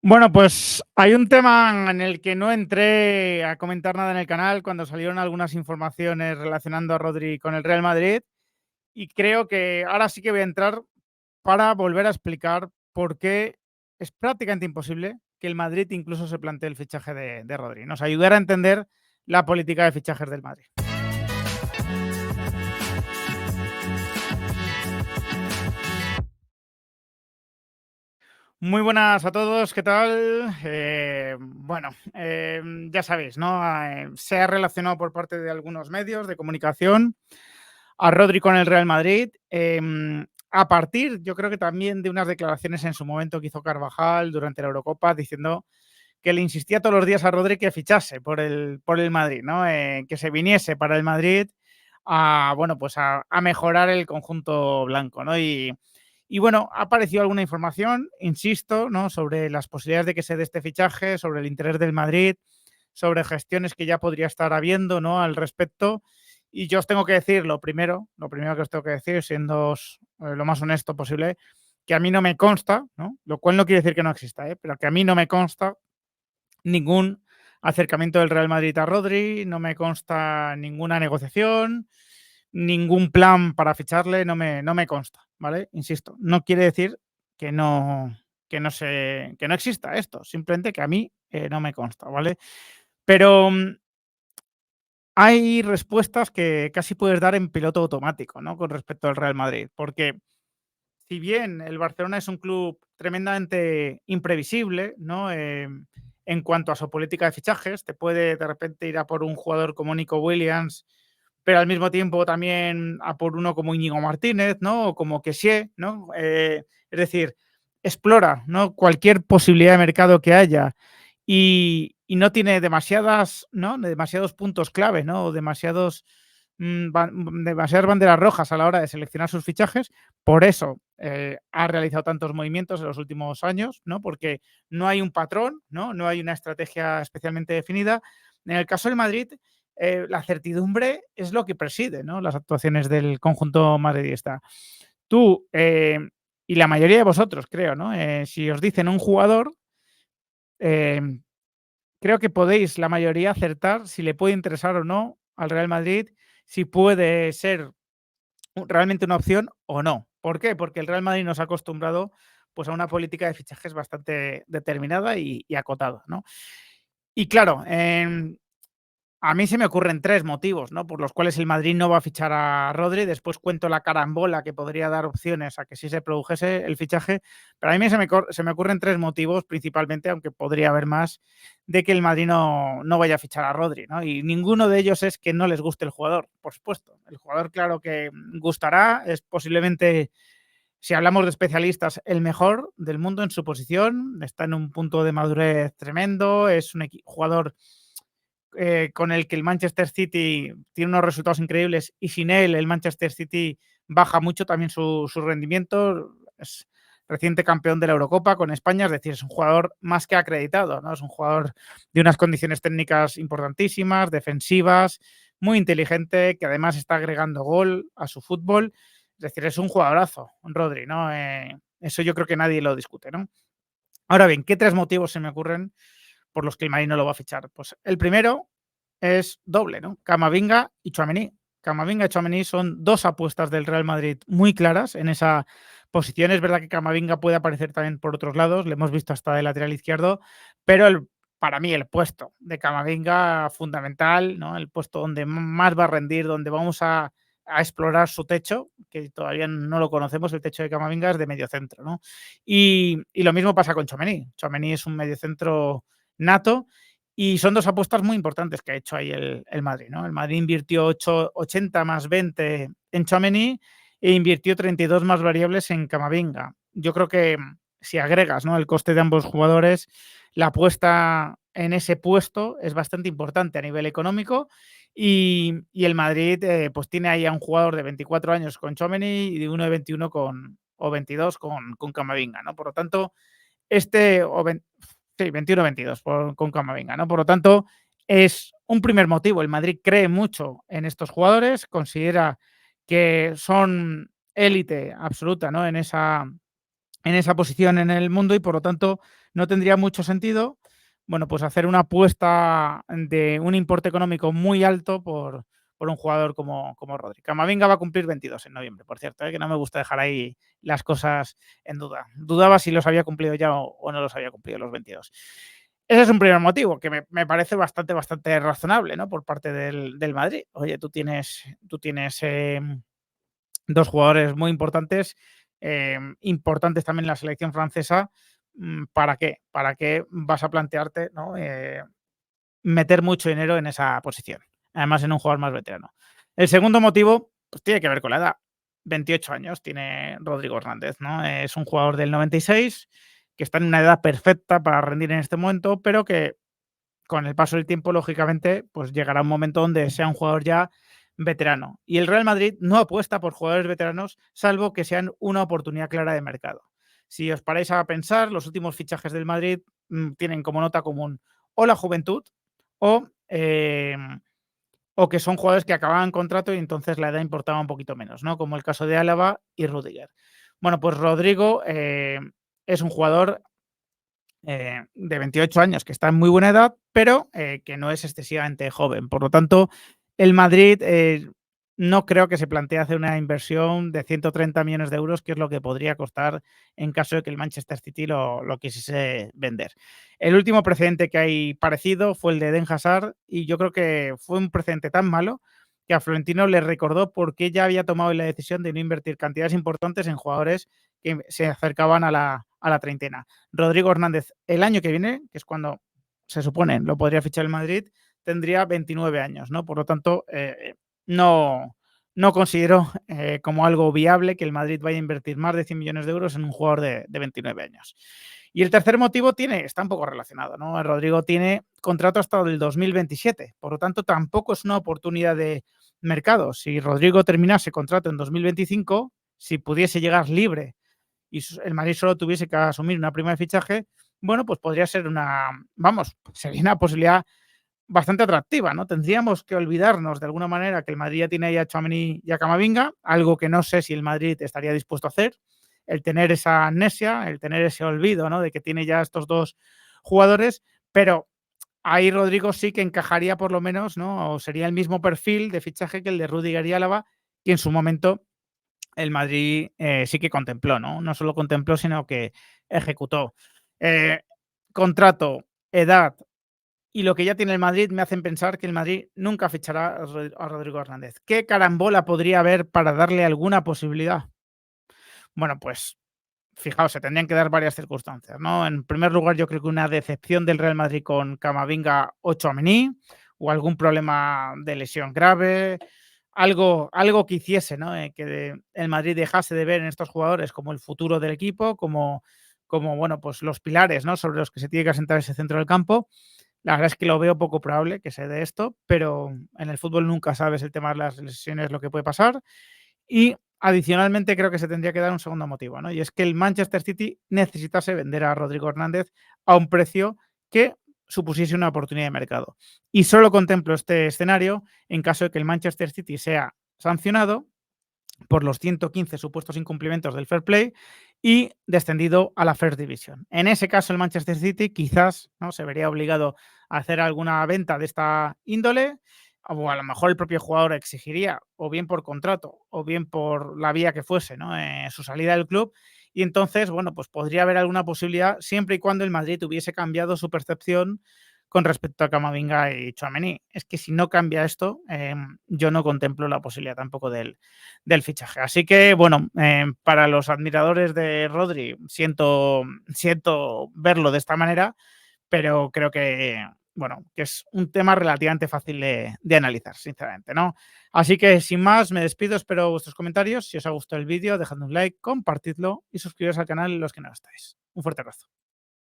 Bueno, pues hay un tema en el que no entré a comentar nada en el canal cuando salieron algunas informaciones relacionando a Rodri con el Real Madrid y creo que ahora sí que voy a entrar para volver a explicar por qué es prácticamente imposible que el Madrid incluso se plantee el fichaje de Rodri. Nos ayudará a entender la política de fichajes del Madrid. Muy buenas a todos, ¿qué tal? Ya sabéis, ¿no? Se ha relacionado por parte de algunos medios de comunicación a Rodri con el Real Madrid. A partir, yo creo que también de unas declaraciones en su momento que hizo Carvajal durante la Eurocopa, diciendo que le insistía todos los días a Rodri que fichase por el Madrid, ¿no? Que se viniese para el Madrid a mejorar el conjunto blanco, ¿no? Y bueno, ha aparecido alguna información, insisto, ¿no? Sobre las posibilidades de que se dé este fichaje, sobre el interés del Madrid, sobre gestiones que ya podría estar habiendo, ¿no? Al respecto. Y yo os tengo que decir lo primero que os tengo que decir, siendo lo más honesto posible, que a mí no me consta, ¿no? Lo cual no quiere decir que no exista, pero que a mí no me consta ningún acercamiento del Real Madrid a Rodri, no me consta ninguna negociación, ningún plan para ficharle, no me consta, ¿vale? Insisto, no quiere decir que no exista esto, simplemente que a mí no me consta, ¿vale? Pero hay respuestas que casi puedes dar en piloto automático, ¿no? Con respecto al Real Madrid, porque si bien el Barcelona es un club tremendamente imprevisible, ¿no? En cuanto a su política de fichajes, te puede de repente ir a por un jugador como Nico Williams, pero al mismo tiempo también a por uno como Íñigo Martínez, ¿no? O como Kessie, ¿no? Es decir, explora, ¿no? Cualquier posibilidad de mercado que haya y no tiene demasiadas, ¿no? Demasiados puntos clave, ¿no? O demasiadas banderas rojas a la hora de seleccionar sus fichajes. Por eso ha realizado tantos movimientos en los últimos años, ¿no? Porque no hay un patrón, ¿no? No hay una estrategia especialmente definida. En el caso del Madrid, la certidumbre es lo que preside, ¿no? Las actuaciones del conjunto madridista. Tú y la mayoría de vosotros, creo, ¿no? Si os dicen un jugador, eh, creo que podéis la mayoría acertar si le puede interesar o no al Real Madrid, si puede ser realmente una opción o no. ¿Por qué? Porque el Real Madrid nos ha acostumbrado pues, a una política de fichajes bastante determinada y acotada, ¿no? Y claro, a mí se me ocurren 3 motivos, ¿no? Por los cuales el Madrid no va a fichar a Rodri. Después cuento la carambola que podría dar opciones a que sí se produjese el fichaje. Pero a mí se me ocurren 3 motivos principalmente, aunque podría haber más, de que el Madrid no vaya a fichar a Rodri, ¿no? Y ninguno de ellos es que no les guste el jugador, por supuesto. El jugador, claro que gustará, es posiblemente, si hablamos de especialistas, el mejor del mundo en su posición. Está en un punto de madurez tremendo, es un jugador con el que el Manchester City tiene unos resultados increíbles y sin él el Manchester City baja mucho también su rendimiento. Es reciente campeón de la Eurocopa con España, es decir, es un jugador más que acreditado, ¿no? Es un jugador de unas condiciones técnicas importantísimas, defensivas, muy inteligente, que además está agregando gol a su fútbol. Es decir, es un jugadorazo, un Rodri, ¿no? Eso yo creo que nadie lo discute, ¿no? Ahora bien, ¿qué 3 motivos se me ocurren por los que el Madrid no lo va a fichar? Pues el primero es doble, ¿no? Camavinga y Tchouaméni. Camavinga y Tchouaméni son 2 apuestas del Real Madrid muy claras en esa posición. Es verdad que Camavinga puede aparecer también por otros lados, le hemos visto hasta de lateral izquierdo, pero para mí el puesto de Camavinga fundamental, ¿no? El puesto donde más va a rendir, donde vamos a explorar su techo, que todavía no lo conocemos, el techo de Camavinga es de mediocentro, ¿no? Y lo mismo pasa con Tchouaméni. Tchouaméni es un mediocentro nato y son 2 apuestas muy importantes que ha hecho ahí el Madrid, ¿no? El Madrid invirtió 80 más 20 en Tchouaméni e invirtió 32 más variables en Camavinga. Yo creo que si agregas, ¿no? El coste de ambos jugadores, la apuesta en ese puesto es bastante importante a nivel económico y el Madrid pues tiene ahí a un jugador de 24 años con Tchouaméni y de uno de 21 o 22 con Camavinga, ¿no? Por lo tanto, este o sí, 21-22 con Camavinga, ¿no? Por lo tanto, es un primer motivo. El Madrid cree mucho en estos jugadores, considera que son élite absoluta, ¿no? en esa posición en el mundo y por lo tanto no tendría mucho sentido, bueno, pues hacer una apuesta de un importe económico muy alto por un jugador como Rodri. Camavinga va a cumplir 22 en noviembre, por cierto, que no me gusta dejar ahí las cosas en duda. Dudaba si los había cumplido ya o no los había cumplido los 22. Ese es un primer motivo que me parece bastante razonable, ¿no? Por parte del Madrid. Oye, tú tienes dos jugadores muy importantes, importantes también en la selección francesa. ¿Para qué? ¿Para qué vas a plantearte, ¿no? Meter mucho dinero en esa posición? Además, en un jugador más veterano. El segundo motivo, pues tiene que ver con la edad. 28 años tiene Rodrigo Hernández, ¿no? Es un jugador del 96 que está en una edad perfecta para rendir en este momento, pero que con el paso del tiempo, lógicamente, pues llegará un momento donde sea un jugador ya veterano. Y el Real Madrid no apuesta por jugadores veteranos, salvo que sean una oportunidad clara de mercado. Si os paráis a pensar, los últimos fichajes del Madrid tienen como nota común o la juventud o, o que son jugadores que acababan contrato y entonces la edad importaba un poquito menos, ¿no? Como el caso de Álava y Rudiger. Bueno, pues Rodrigo es un jugador de 28 años, que está en muy buena edad, pero que no es excesivamente joven. Por lo tanto, el Madrid no creo que se plantee hacer una inversión de 130 millones de euros, que es lo que podría costar en caso de que el Manchester City lo quisiese vender. El último precedente que hay parecido fue el de Eden Hazard y yo creo que fue un precedente tan malo que a Florentino le recordó por qué ya había tomado la decisión de no invertir cantidades importantes en jugadores que se acercaban a la treintena. Rodrigo Hernández el año que viene, que es cuando se supone lo podría fichar el Madrid, tendría 29 años, ¿no? Por lo tanto, no, no considero como algo viable que el Madrid vaya a invertir más de 100 millones de euros en un jugador de 29 años. Y el tercer motivo está un poco relacionado, ¿no? Rodrigo tiene contrato hasta el 2027, por lo tanto tampoco es una oportunidad de mercado. Si Rodrigo terminase contrato en 2025, si pudiese llegar libre y el Madrid solo tuviese que asumir una prima de fichaje, bueno, pues podría ser sería una posibilidad bastante atractiva, ¿no? Tendríamos que olvidarnos de alguna manera que el Madrid ya tiene ahí a Tchouaméni y a Camavinga, algo que no sé si el Madrid estaría dispuesto a hacer, el tener esa amnesia, el tener ese olvido, ¿no? De que tiene ya estos dos jugadores, pero ahí Rodrigo sí que encajaría por lo menos, ¿no? O sería el mismo perfil de fichaje que el de Rudiger y Álava, que en su momento el Madrid sí que contempló, ¿no? No solo contempló, sino que ejecutó. Eh, Contrato, edad y lo que ya tiene el Madrid me hacen pensar que el Madrid nunca fichará a Rodrigo Hernández. ¿Qué carambola podría haber para darle alguna posibilidad? Bueno, pues fijaos, se tendrían que dar varias circunstancias, ¿no? En primer lugar, yo creo que una decepción del Real Madrid con Camavinga o Tchouaméni, o algún problema de lesión grave, algo que hiciese, ¿no? Que el Madrid dejase de ver en estos jugadores como el futuro del equipo, como bueno, pues los pilares, ¿no? Sobre los que se tiene que asentar ese centro del campo. La verdad es que lo veo poco probable que se dé esto, pero en el fútbol nunca sabes el tema de las lesiones, lo que puede pasar. Y adicionalmente creo que se tendría que dar un segundo motivo, ¿no? Y es que el Manchester City necesitase vender a Rodrigo Hernández a un precio que supusiese una oportunidad de mercado. Y solo contemplo este escenario en caso de que el Manchester City sea sancionado por los 115 supuestos incumplimientos del fair play y descendido a la First Division. En ese caso, el Manchester City quizás, ¿no?, se vería obligado a hacer alguna venta de esta índole, o a lo mejor el propio jugador exigiría, o bien por contrato, o bien por la vía que fuese, ¿no?, su salida del club. Y entonces, bueno, pues podría haber alguna posibilidad siempre y cuando el Madrid hubiese cambiado su percepción con respecto a Camavinga y Tchouaméni. Es que si no cambia esto, yo no contemplo la posibilidad tampoco del fichaje. Así que, bueno, para los admiradores de Rodri, siento verlo de esta manera, pero creo que, bueno, que es un tema relativamente fácil de analizar, sinceramente, ¿no? Así que, sin más, me despido, espero vuestros comentarios. Si os ha gustado el vídeo, dejadme un like, compartidlo y suscribiros al canal los que no lo estáis. Un fuerte abrazo.